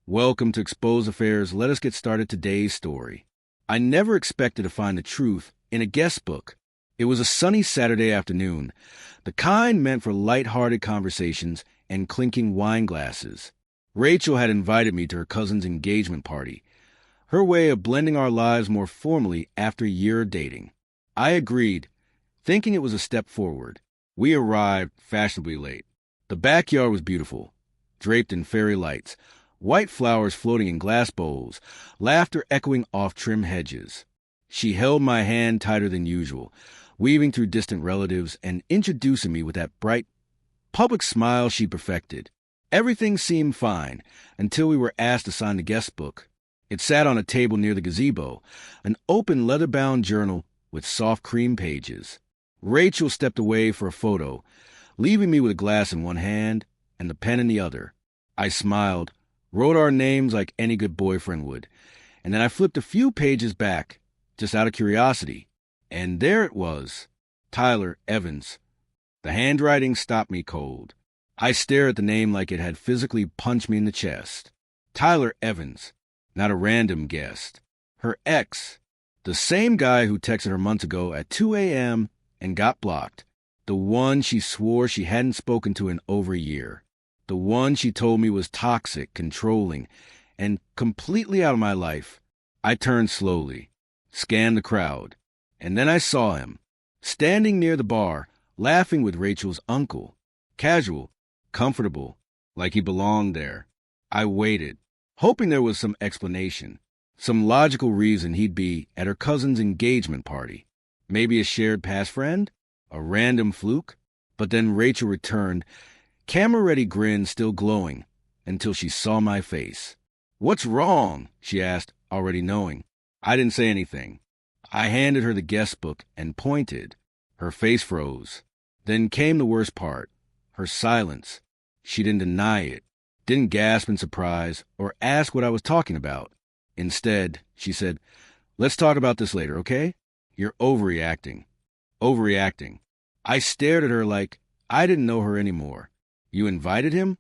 Welcome to Expose Affairs. Let us get started today's story. I never expected to find the truth in a guest book. It was a sunny Saturday afternoon, the kind meant for lighthearted conversations and clinking wine glasses. Rachel had invited me to her cousin's engagement party, her way of blending our lives more formally after a year of dating. I agreed, thinking it was a step forward. We arrived fashionably late. The backyard was beautiful, draped in fairy lights, white flowers floating in glass bowls, laughter echoing off trim hedges. She held my hand tighter than usual, weaving through distant relatives and introducing me with that bright, public smile she perfected. Everything seemed fine until we were asked to sign the guest book. It sat on a table near the gazebo, an open leather-bound journal with soft cream pages. Rachel stepped away for a photo, leaving me with a glass in one hand and the pen in the other. I smiled, wrote our names like any good boyfriend would, and then I flipped a few pages back, just out of curiosity. And there it was, Tyler Evans. The handwriting stopped me cold. I stared at the name like it had physically punched me in the chest. Tyler Evans, not a random guest. Her ex, the same guy who texted her months ago at 2 a.m. and got blocked. The one she swore she hadn't spoken to in over a year. The one she told me was toxic, controlling, and completely out of my life. I turned slowly, scanned the crowd, and then I saw him, standing near the bar, laughing with Rachel's uncle. Casual, comfortable, like he belonged there. I waited, hoping there was some explanation, some logical reason he'd be at her cousin's engagement party. Maybe a shared past friend? A random fluke? But then Rachel returned, camera-ready grin still glowing, until she saw my face. "What's wrong?" she asked, already knowing. I didn't say anything. I handed her the guest book and pointed. Her face froze. Then came the worst part, her silence. She didn't deny it, didn't gasp in surprise or ask what I was talking about. Instead, she said, "Let's talk about this later, okay? You're overreacting." Overreacting. I stared at her like I didn't know her anymore. "You invited him?"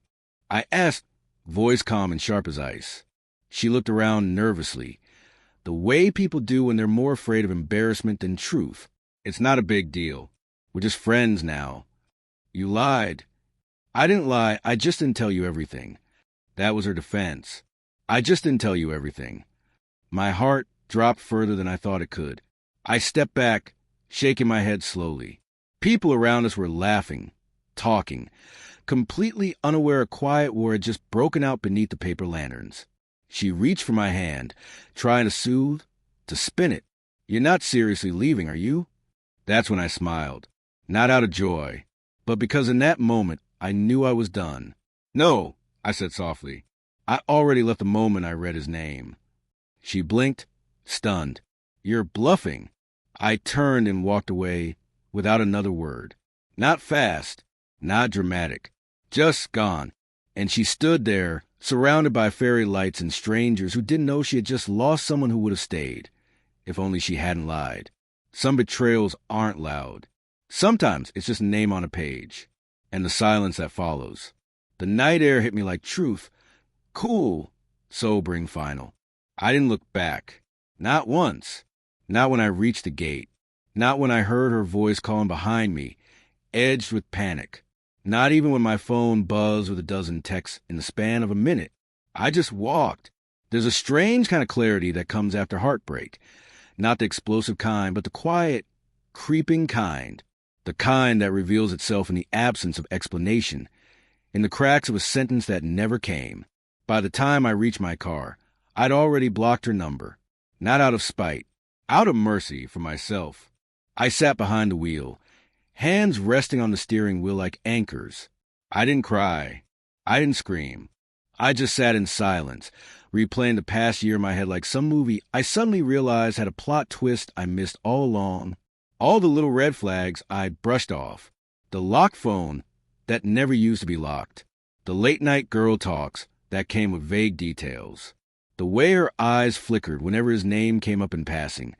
I asked, voice calm and sharp as ice. She looked around nervously, the way people do when they're more afraid of embarrassment than truth. "It's not a big deal. We're just friends now." "You lied." "I didn't lie. I just didn't tell you everything." That was her defense. "I just didn't tell you everything." My heart dropped further than I thought it could. I stepped back, shaking my head slowly. People around us were laughing, talking, completely unaware a quiet war had just broken out beneath the paper lanterns. She reached for my hand, trying to soothe, to spin it. "You're not seriously leaving, are you?" That's when I smiled. Not out of joy, but because in that moment I knew I was done. "No," I said softly. I already left the moment I read his name. She blinked, stunned. "You're bluffing." I turned and walked away without another word. Not fast, not dramatic, just gone. And she stood there, surrounded by fairy lights and strangers who didn't know she had just lost someone who would have stayed, if only she hadn't lied. Some betrayals aren't loud. Sometimes it's just a name on a page, and the silence that follows. The night air hit me like truth. Cool, sobering final. I didn't look back. Not once. Not when I reached the gate. Not when I heard her voice calling behind me, edged with panic. Not even when my phone buzzed with a dozen texts in the span of a minute. I just walked. There's a strange kind of clarity that comes after heartbreak. Not the explosive kind, but the quiet, creeping kind. The kind that reveals itself in the absence of explanation, in the cracks of a sentence that never came. By the time I reached my car, I'd already blocked her number. Not out of spite, out of mercy for myself. I sat behind the wheel, hands resting on the steering wheel like anchors. I didn't cry. I didn't scream. I just sat in silence, replaying the past year in my head like some movie I suddenly realized had a plot twist I missed all along. All the little red flags I brushed off. The locked phone that never used to be locked. The late-night girl talks that came with vague details. The way her eyes flickered whenever his name came up in passing,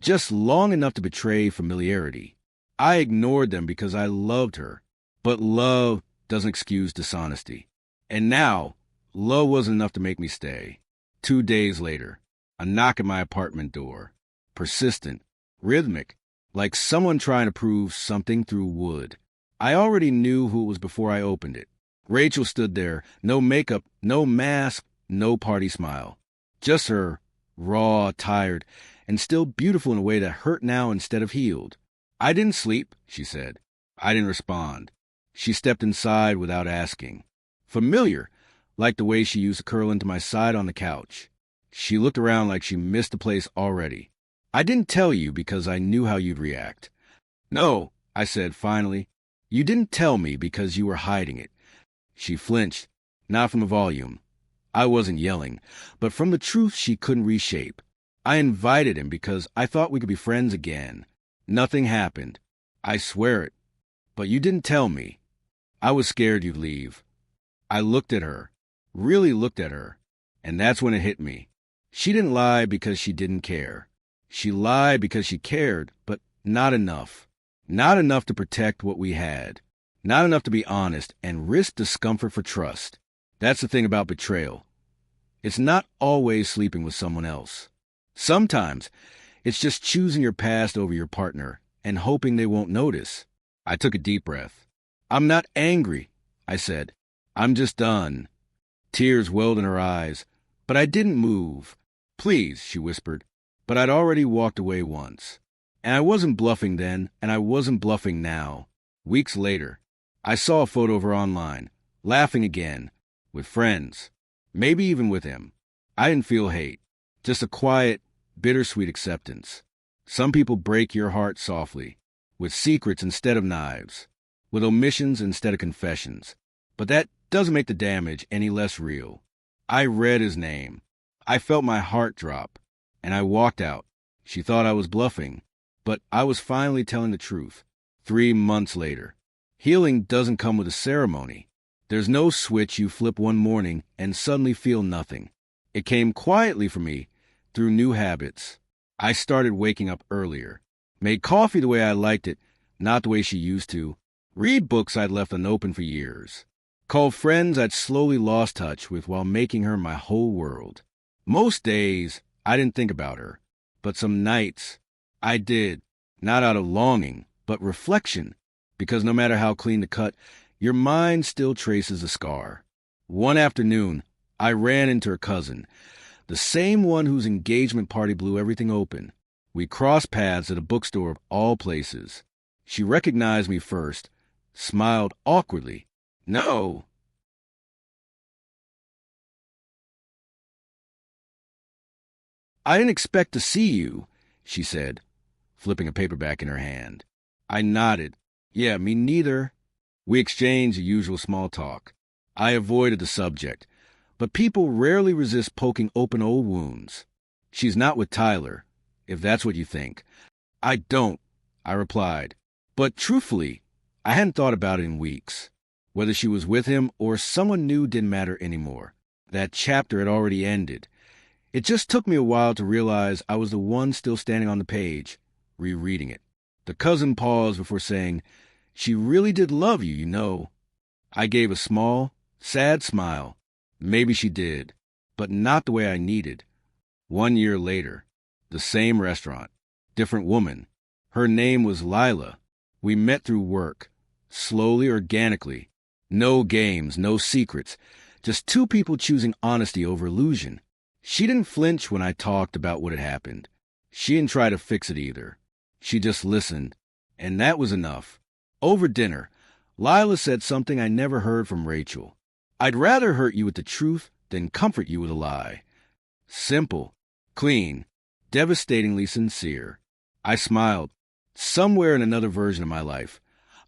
just long enough to betray familiarity. I ignored them because I loved her, but love doesn't excuse dishonesty. And now, love wasn't enough to make me stay. 2 days later, a knock at my apartment door. Persistent, rhythmic, like someone trying to prove something through wood. I already knew who it was before I opened it. Rachel stood there, no makeup, no mask, no party smile. Just her, raw, tired, and still beautiful in a way that hurt now instead of healed. "I didn't sleep," she said. I didn't respond. She stepped inside without asking. Familiar, like the way she used to curl into my side on the couch. She looked around like she missed the place already. "I didn't tell you because I knew how you'd react." "No," I said finally. "You didn't tell me because you were hiding it." She flinched, not from the volume. I wasn't yelling, but from the truth she couldn't reshape. "I invited him because I thought we could be friends again. Nothing happened. I swear it. But you didn't tell me. I was scared you'd leave." I looked at her, really looked at her, and that's when it hit me. She didn't lie because she didn't care. She lied because she cared, but not enough. Not enough to protect what we had. Not enough to be honest and risk discomfort for trust. That's the thing about betrayal. It's not always sleeping with someone else. Sometimes it's just choosing your past over your partner and hoping they won't notice. I took a deep breath. "I'm not angry," I said. "I'm just done." Tears welled in her eyes, but I didn't move. "Please," she whispered, but I'd already walked away once. And I wasn't bluffing then, and I wasn't bluffing now. Weeks later, I saw a photo of her online, laughing again, with friends, maybe even with him. I didn't feel hate, just a quiet, bittersweet acceptance. Some people break your heart softly, with secrets instead of knives, with omissions instead of confessions. But that doesn't make the damage any less real. I read his name. I felt my heart drop, and I walked out. She thought I was bluffing, but I was finally telling the truth. 3 months later. Healing doesn't come with a ceremony. There's no switch you flip one morning and suddenly feel nothing. It came quietly for me, through new habits. I started waking up earlier, made coffee the way I liked it, not the way she used to, read books I'd left unopened for years, called friends I'd slowly lost touch with while making her my whole world. Most days, I didn't think about her, but some nights, I did, not out of longing, but reflection, because no matter how clean the cut, your mind still traces a scar. One afternoon, I ran into her cousin, the same one whose engagement party blew everything open. We crossed paths at a bookstore of all places. She recognized me first, smiled awkwardly. "No." "I didn't expect to see you," she said, flipping a paperback in her hand. I nodded. "Yeah, me neither." We exchanged the usual small talk. I avoided the subject, but people rarely resist poking open old wounds. "She's not with Tyler, if that's what you think." "I don't," I replied. But truthfully, I hadn't thought about it in weeks. Whether she was with him or someone new didn't matter anymore. That chapter had already ended. It just took me a while to realize I was the one still standing on the page, rereading it. The cousin paused before saying, "She really did love you, you know." I gave a small, sad smile. Maybe she did, but not the way I needed. 1 year later, the same restaurant, different woman. Her name was Lila. We met through work, slowly, organically. No games, no secrets, just two people choosing honesty over illusion. She didn't flinch when I talked about what had happened. She didn't try to fix it either. She just listened, and that was enough. Over dinner, Lila said something I never heard from Rachel. "I'd rather hurt you with the truth than comfort you with a lie." Simple, clean, devastatingly sincere. I smiled. Somewhere in another version of my life,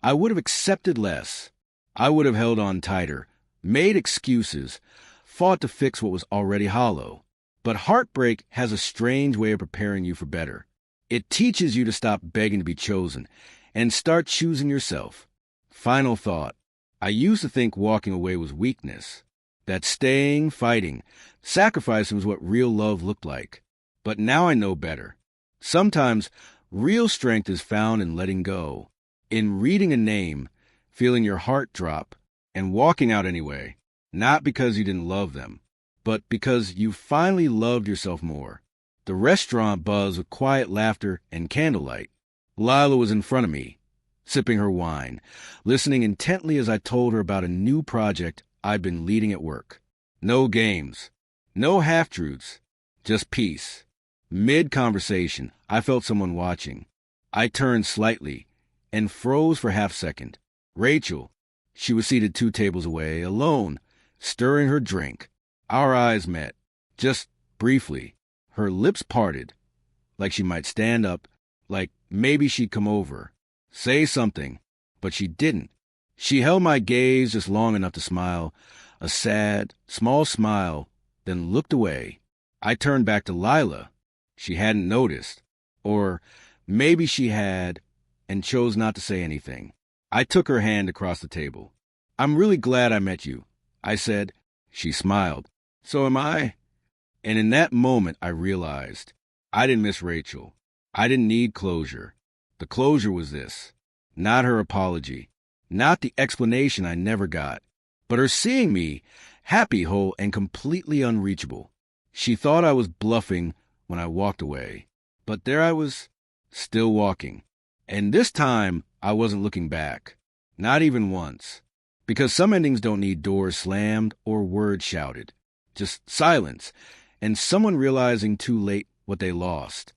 I would have accepted less. I would have held on tighter, made excuses, fought to fix what was already hollow. But heartbreak has a strange way of preparing you for better. It teaches you to stop begging to be chosen and start choosing yourself. Final thought. I used to think walking away was weakness, that staying, fighting, sacrificing was what real love looked like. But now I know better. Sometimes real strength is found in letting go, in reading a name, feeling your heart drop, and walking out anyway. Not because you didn't love them, but because you finally loved yourself more. The restaurant buzzed with quiet laughter and candlelight. Lila was in front of me, sipping her wine, listening intently as I told her about a new project I'd been leading at work. No games, no half-truths, just peace. Mid-conversation, I felt someone watching. I turned slightly and froze for half a second. Rachel. She was seated 2 tables away, alone, stirring her drink. Our eyes met, just briefly. Her lips parted, like she might stand up, like maybe she'd come over, say something, but she didn't. She held my gaze just long enough to smile, a sad, small smile, then looked away. I turned back to Lila. She hadn't noticed, or maybe she had and chose not to say anything. I took her hand across the table. "I'm really glad I met you," I said. She smiled. "So am I." And in that moment, I realized I didn't miss Rachel. I didn't need closure. The closure was this. Not her apology. Not the explanation I never got. But her seeing me, happy, whole, and completely unreachable. She thought I was bluffing when I walked away. But there I was, still walking. And this time, I wasn't looking back. Not even once. Because some endings don't need doors slammed or words shouted. Just silence, and someone realizing too late what they lost.